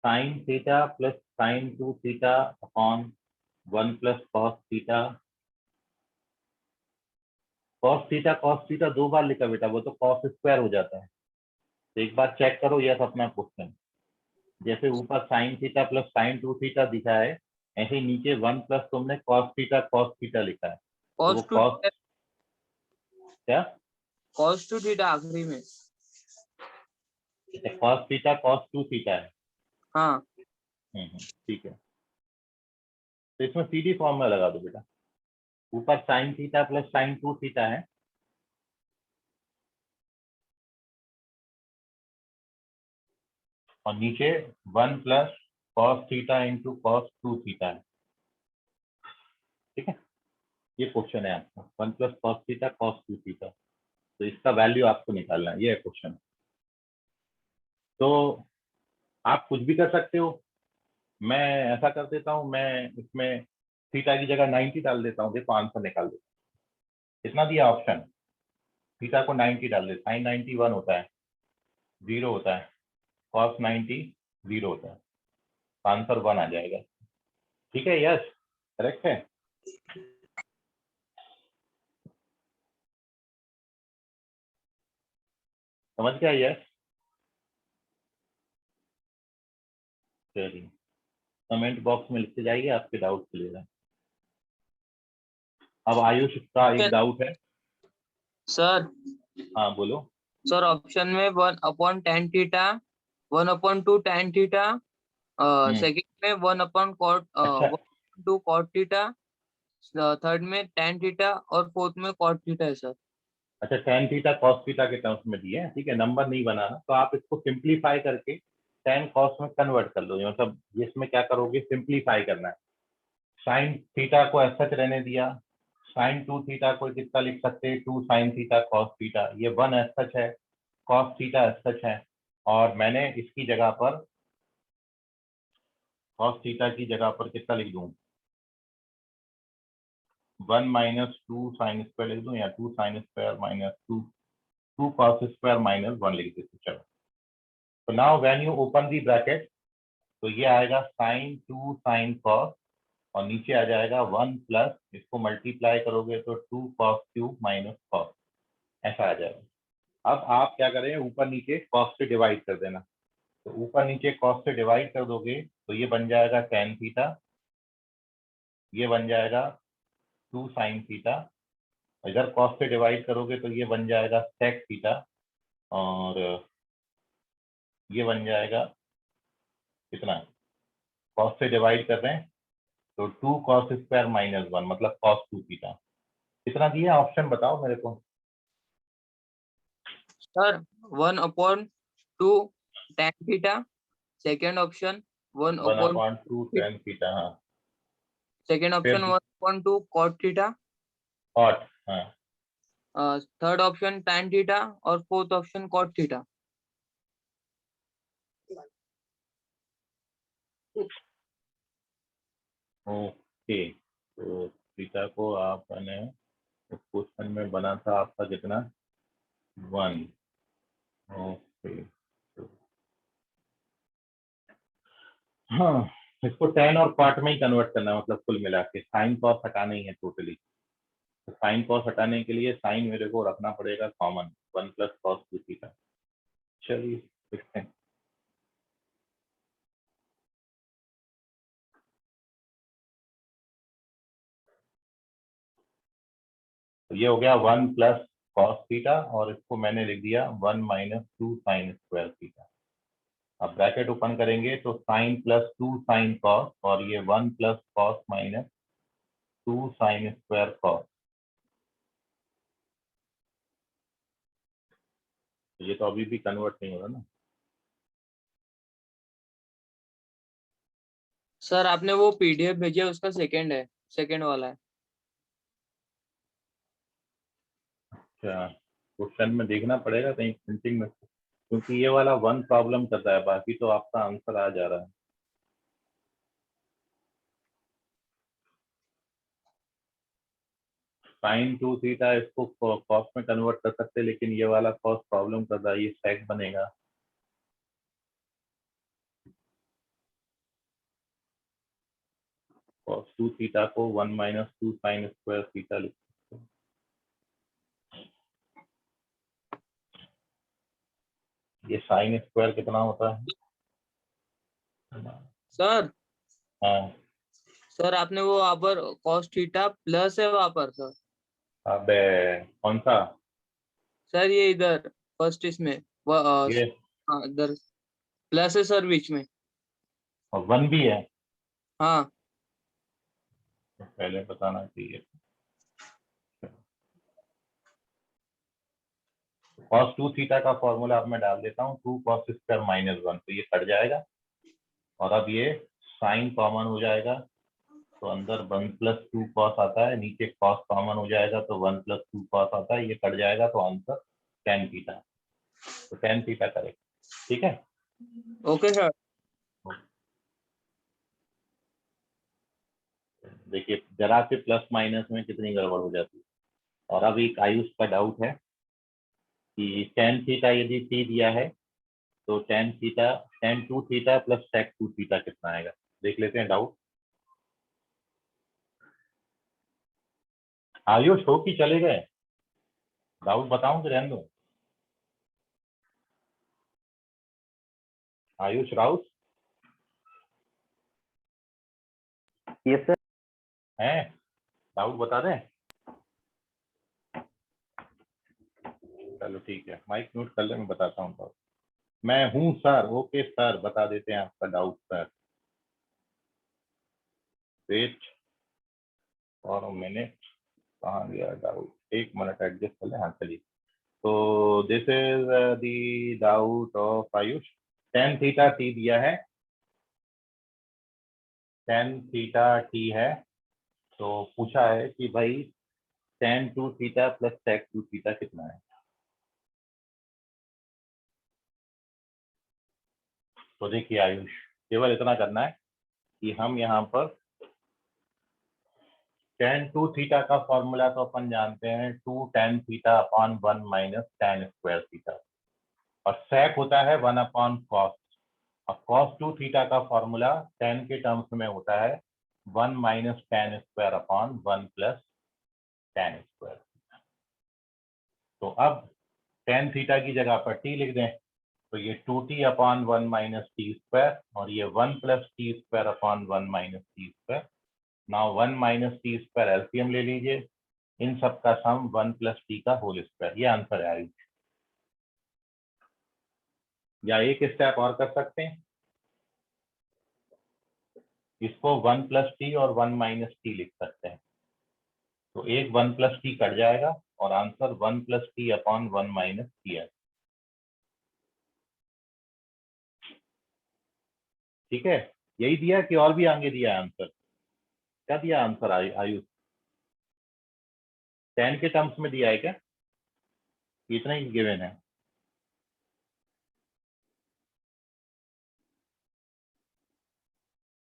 sign theta plus sign 2 theta upon 1 plus cos theta 2 बार लिखा बेटा, वो तो कॉस स्क्वायर हो जाता है। तो एक बार चेक करो यस अपना क्वेश्चन, जैसे ऊपर sign theta plus sign 2 theta दिखा है, ऐसे ही नीचे 1 प्लस तुमने कॉस थीटा लिखा है, तो वो कॉस क्या, cos 2 थीटा आखिरी में। कॉस थीटा cos 2 थीटा है। हाँ ठीक है, तो इसमें सीधी फॉर्म में लगा दो बेटा, ऊपर sign theta plus sign 2 theta है, और नीचे 1 plus cos theta into cos 2 theta है। ठीक है, ये क्वेश्चन है आपका, 1 plus cos theta cos 2 theta, तो इसका वैल्यू आपको निकालना है, ये है क्वेश्चन। तो आप कुछ भी कर सकते हो, मैं ऐसा कर देता हूँ, मैं इसमें थीटा की जगह 90 डाल देता हूँ, देखो आंसर निकाल देता हूँ। इतना दिया ऑप्शन, थीटा को 90 डाल दे, साइन 90 1 होता है, 0 होता है, कॉस 90 0 होता है, आंसर 1 आ जाएगा। ठीक है, यस करेक्ट है, समझ गया, यस। चलिए कमेंट बॉक्स में लिखते जाइए आपके डाउट क्लियर है। अब आयुष का एक डाउट है, सर। हाँ बोलो। सर ऑप्शन में 1/tan theta, 1/2 tan theta, second में 1/cot, अच्छा 1/2 cot थीटा, थर्ड में tan थीटा और फोर्थ में cot थीटा है सर। अच्छा, tan थीटा cos थीटा के टर्म्स में दिए हैं, ठीक है, नंबर नहीं बनाना, तो आप इसको सिंप्लीफाई करके tan cos में कन्वर्ट कर लो, मतलब इसमें क्या करोगे, सिंप्लीफाई करना है। साइन थीटा को ऐसा रहने दिया, साइन 2 थीटा को कितना लिख सकते हैं, 2 sin थीटा cos थीटा, ये 1 एज सच है, cos थीटा एज सच है, और मैंने इसकी जगह पर cos थीटा की जगह पर कितना लिख दूं, 1 माइनस 2 साइन स्क्वायर लिख दूं, या 2 sine square minus 2 cos square minus 1 लिख देते। चलो, तो now when you open the bracket, तो ये आएगा साइन 2 साइन cos, और नीचे आ जाएगा 1 प्लस, इसको मल्टीप्लाई करोगे तो 2 cos क्यूब माइनस cos, ऐसा आ जाएगा। अब आप क्या करें, ऊपर नीचे cos से डिवाइड कर देना, तो ऊपर नीचे cos से डिवाइड कर दोगे तो ये बन जाएगा tan थीटा, ये बन जाएगा 2 sin थीटा, इधर cos से डिवाइड करोगे तो ये बन जाएगा sec थीटा, और ये बन जाएगा कितना, cos से डिवाइड कर रहे हैं तो 2 cos स्क्वायर माइनस 1, मतलब cos 2 थीटा। कितना दिया ऑप्शन बताओ मेरे को। Sir 1/2 tan theta, second option 1 1/2, upon 2 tan theta, हाँ, सेकेंड ऑप्शन फिर 1/2 cot थीटा, cot, हाँ, थर्ड ऑप्शन tan थीटा और fourth option cot theta. Okay, तो थीटा को आपने क्वेश्चन में बना था आपका कितना, 1, ओके, हाँ, इसको tan और cot में ही कन्वर्ट करना है, मतलब कुल मिला के साइन कॉस हटाना ही है टोटली। तो साइन कॉस हटाने के लिए साइन मेरे को रखना पड़ेगा कॉमन, 1 प्लस cos 2 थीटा। चलिए देखते हैं, तो ये हो गया 1 प्लस cos थीटा, और इसको मैंने लिख दिया 1 माइनस 2 साइन स्क्वायर थीटा। अब ब्रैकेट ओपन करेंगे तो साइन प्लस 2 साइन कॉस, और ये 1 plus cos minus 2 sine square cos, ये तो अभी भी कन्वर्ट नहीं हो रहा ना। सर आपने वो पीडीएफ भेजा है, उसका सेकेंड है, सेकेंड वाला है। अच्छा, क्वेश्चन में देखना पड़ेगा कहीं प्रिंटिंग में, क्योंकि ये वाला 1 प्रॉब्लम कर रहा है, बाकी तो आपका आंसर आ जा रहा है। साइन 2 थीटा इसको कॉस में कन्वर्ट कर सकते हैं, लेकिन ये वाला कॉस प्रॉब्लम कर रहा है, ये सेक बनेगा। cos 2 थीटा को 1 माइनस 2 साइन स्क्वायर थीटा लिख सकते हैं। ये साइन स्क्वायर कितना होता है, सर हाँ, सर आपने वो वहाँ पर cos थीटा प्लस है वहाँ पर सर। अबे कौन सा, सर ये इधर फर्स्ट इसमें ये हाँ, इधर प्लस है सर बीच में। 1 भी है, हाँ तो पहले बताना चाहिए। cos 2 थीटा का फॉर्मूला अब मैं डाल देता हूँ, 2 cos स्क्वायर माइनस 1, तो ये कट जाएगा, और अब ये साइन कॉमन हो जाएगा, तो अंदर 1 प्लस 2 cos आता है, नीचे cos कॉमन हो जाएगा तो 1 प्लस 2 cos आता है, ये कट जाएगा, तो आंसर tan थीटा, तो tan थीटा करेक्ट, ठीक है। Okay sir. देखिए जरा से प्लस माइनस में कितनी गड़बड़ हो जाती है। और अब एक आयुष का डाउट है कि tan थीटा यदि t दिया है तो tan 2 theta plus sec 2 theta कितना आएगा, देख लेते हैं डाउट। आयुष हो कि चले गए, डाउट बताऊं कि रहने दो, आयुष राउत यस सर। हैं, डाउट बता दें। चलो ठीक है, माइक म्यूट कर ले, मैं बताता हूँ तो। मैं हूँ सर, ओके सर, बता देते हैं आपका doubt sir. Wait for a minute, कहाँ गया डाउट, 1 मिनट एडजस्ट कर ले। हाँ चलिए, तो this is the doubt of Ayush. tan theta t दिया है, tan थीटा t है, तो पूछा है कि भाई tan 2 theta plus sec 2 theta कितना है। तो देखिए आयुष, केवल इतना करना है कि हम यहाँ पर tan 2 थीटा का फॉर्मूला तो अपन जानते हैं, 2 tan theta upon 1 minus tan square theta, और sec होता है 1 अपॉन cos। और cos 2 थीटा का फॉर्मूला tan के टर्म्स में होता है 1 minus tan square upon 1 plus tan square. तो अब tan थीटा की जगह पर t लिख दें, तो ये 2t upon 1 minus T square, और ये 1 plus T square upon 1 minus T square. Now 1 minus T square LCM ले लीजिए, इन सब का सम 1 प्लस टी का होल स्क्वायर। ये आंसर है आयुष। या एक स्टेप और कर सकते हैं, इसको 1 प्लस टी और 1 माइनस टी लिख सकते हैं, तो एक 1 प्लस टी कट जाएगा और answer 1 plus T upon 1 minus T है। ठीक है, यही दिया कि और भी आगे दिया आंसर? क्या दिया आंसर आयुष? tan के टर्म्स में दिया है क्या? इतना ही गिवन है?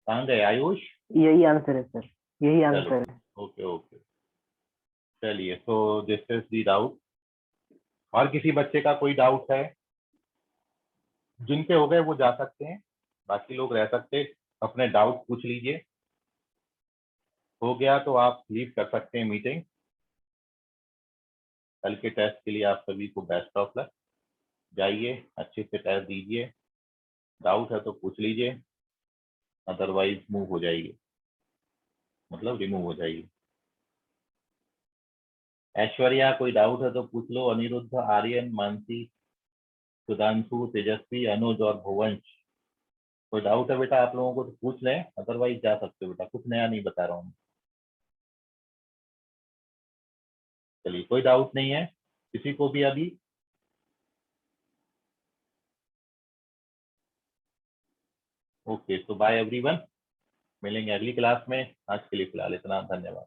कहाँ गए आयुष? यही आंसर है सर, यही चलो आंसर है। ओके ओके, चलिए, तो दिस इज द डाउट। और किसी बच्चे का कोई डाउट है? जिनके हो गए वो जा सकते हैं, बाकी लोग रह सकते, अपने डाउट पूछ लीजिए। हो गया तो आप लीव कर सकते हैं मीटिंग। कल के टेस्ट के लिए आप सभी को बेस्ट ऑफ लक। जाइए, अच्छे से टेस्ट दीजिए, डाउट है तो पूछ लीजिए, अदरवाइज मूव हो जाइए, मतलब रिमूव हो जाइए। ऐश्वर्या, कोई डाउट है तो पूछ लो। अनिरुद्ध, आर्यन, मानसी, सुधांशु, तेजस्वी, अनुज और भुवंश, कोई डाउट है बेटा आप लोगों को तो पूछ लें, अदरवाइज जा सकते हो बेटा, कुछ नया नहीं बता रहा हूँ। चलिए, कोई डाउट नहीं है किसी को भी अभी? ओके, तो बाय एवरीवन, मिलेंगे अगली क्लास में। आज के लिए फिलहाल इतना, धन्यवाद।